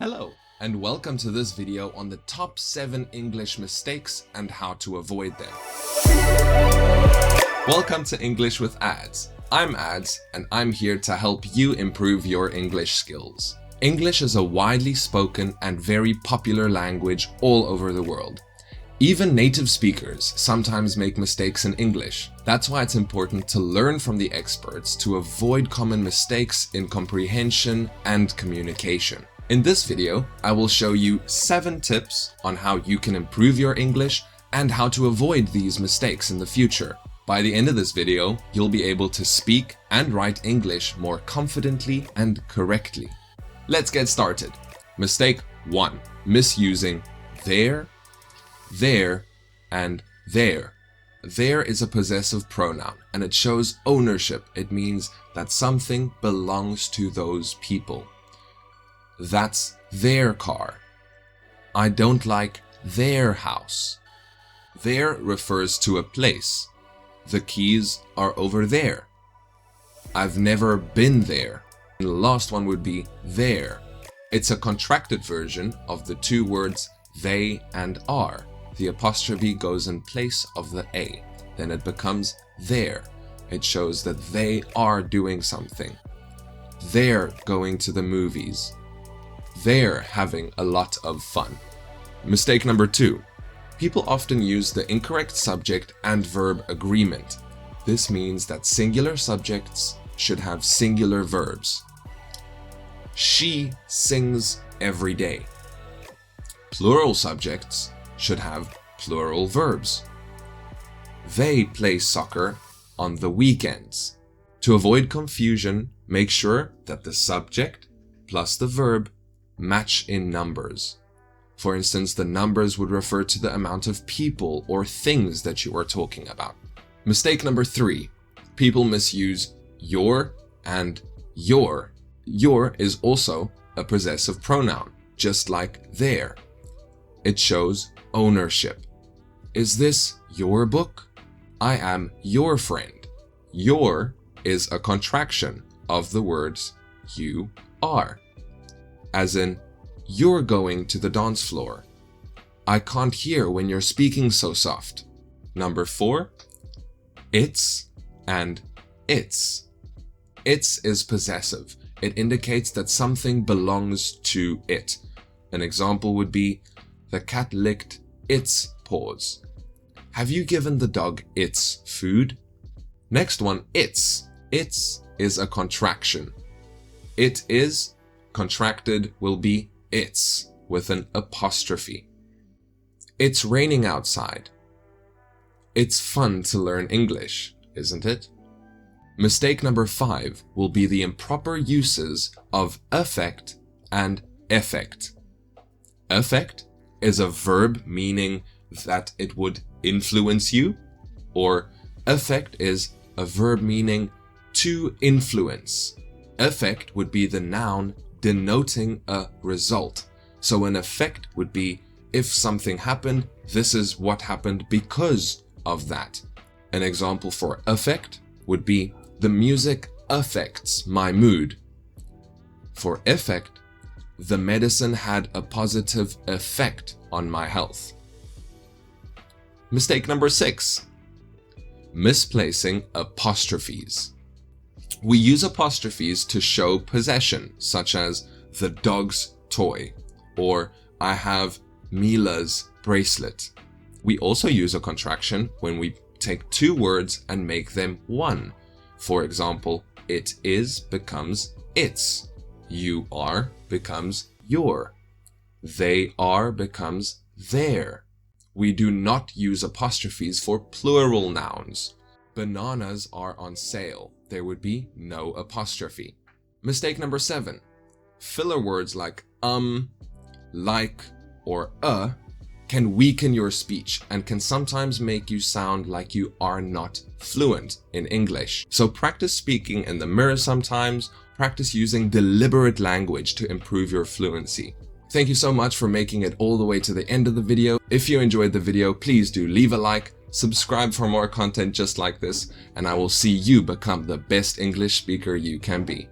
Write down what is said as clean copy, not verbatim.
Hello, and welcome to this video on the top 7 English mistakes and how to avoid them. Welcome to English with Ads. I'm Ads, and I'm here to help you improve your English skills. English is a widely spoken and very popular language all over the world. Even native speakers sometimes make mistakes in English. That's why it's important to learn from the experts to avoid common mistakes in comprehension and communication. In this video, I will show you 7 tips on how you can improve your English and how to avoid these mistakes in the future. By the end of this video, you'll be able to speak and write English more confidently and correctly. Let's get started. Mistake 1. Misusing there, and there. There is a possessive pronoun and it shows ownership. It means that something belongs to those people. That's their car. I don't like their house. There refers to a place. The keys are over there. I've never been there. And the last one would be there. It's a contracted version of the two words they and are. The apostrophe goes in place of the A. Then it becomes there. It shows that they are doing something. They're going to the movies. They're having a lot of fun. Mistake number 2. People often use the incorrect subject and verb agreement. This means that singular subjects should have singular verbs. She sings every day. Plural subjects should have plural verbs. They play soccer on the weekends. To avoid confusion, make sure that the subject plus the verb match in numbers. For instance, the numbers would refer to the amount of people or things that you are talking about. Mistake number 3. People misuse your and your. Your is also a possessive pronoun, just like their. It shows ownership. Is this your book? I am your friend. Your is a contraction of the words you are. As in, you're going to the dance floor. I can't hear when you're speaking so soft. Number 4, it's and its. Its is possessive. It indicates that something belongs to it. An example would be, the cat licked its paws. Have you given the dog its food? Next one, its. Its is a contraction. It is contracted will be its with an apostrophe. It's raining outside. It's fun to learn English, isn't it? Mistake number 5 will be the improper uses of affect and effect. Affect is a verb meaning that it would influence you, or affect is a verb meaning to influence. Effect would be the noun denoting a result. So an effect would be, if something happened, this is what happened because of that. An example for affect would be, the music affects my mood. For effect, the medicine had a positive effect on my health. Mistake number 6. Misplacing apostrophes. We use apostrophes to show possession, such as the dog's toy, or I have Mila's bracelet. We also use a contraction when we take 2 words and make them one. For example, it is becomes its. You are becomes your. They are becomes their. We do not use apostrophes for plural nouns. Bananas are on sale. There would be no apostrophe. Mistake number 7. Filler words like like, or can weaken your speech and can sometimes make you sound like you are not fluent in English. So practice speaking in the mirror sometimes. Practice using deliberate language to improve your fluency. Thank you so much for making it all the way to the end of the video. If you enjoyed the video, please do leave a like, subscribe for more content just like this, and I will see you become the best English speaker you can be.